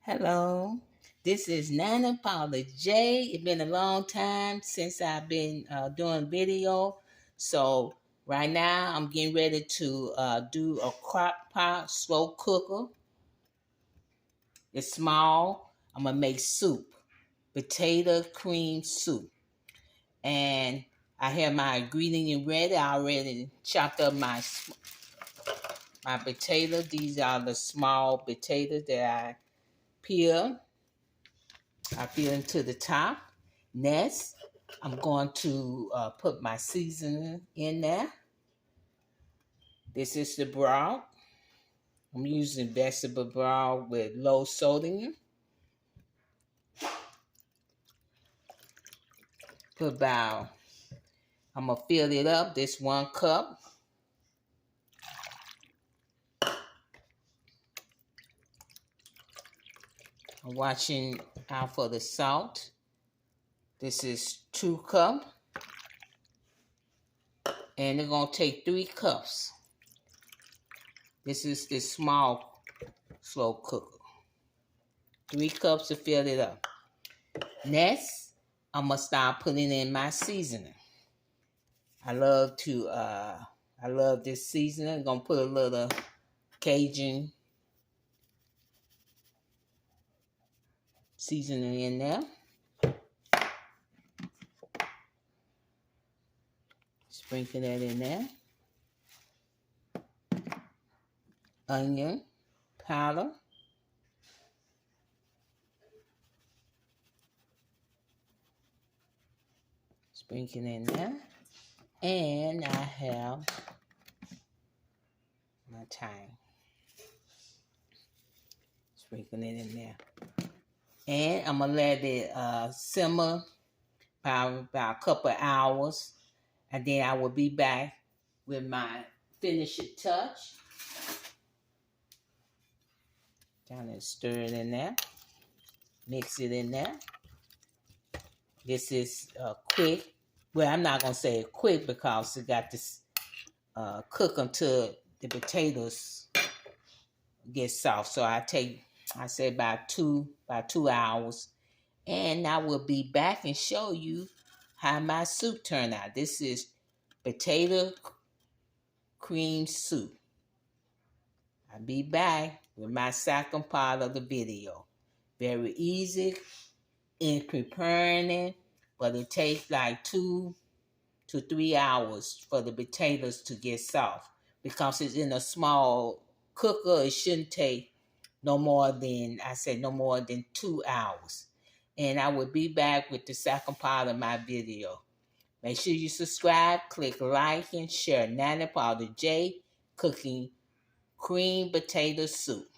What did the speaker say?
Hello, this is Nana Paula J. It's been a long time since I've been doing video. So right now I'm getting ready to do a crock pot slow cooker. It's small. I'm going to make soup, potato cream soup. And I have my ingredient ready. I already chopped up my potato. These are the small potatoes that I peel. I peel them to the top. Next, I'm going to put my seasoning in there. This is the broth. I'm using vegetable broth with low sodium. I'm going to fill it up, this 1 cup. I'm watching out for the salt. This is 2 cups. And they're going to take 3 cups. This is the small slow cooker. 3 cups to fill it up. Next, I'm gonna start putting in my seasoning. I love this seasoning. I'm gonna put a little Cajun seasoning in there. Sprinkle that in there. Onion powder. Sprinkle in there. And I have my thyme. Sprinkle it in there. And I'm going to let it simmer about a couple of hours. And then I will be back with my finishing touch. Kind of stir it in there. Mix it in there. This is quick. Well, I'm not going to say quick because it got this cook until the potatoes get soft. So I say about two hours. And I will be back and show you how my soup turned out. This is potato cream soup. I'll be back with my second part of the video. Very easy in preparing it, but it takes like 2 to 3 hours for the potatoes to get soft. Because it's in a small cooker, it shouldn't take no more than 2 hours. And I will be back with the second part of my video. Make sure you subscribe, click like, and share. Nana Paula J. Cooking cream potato soup.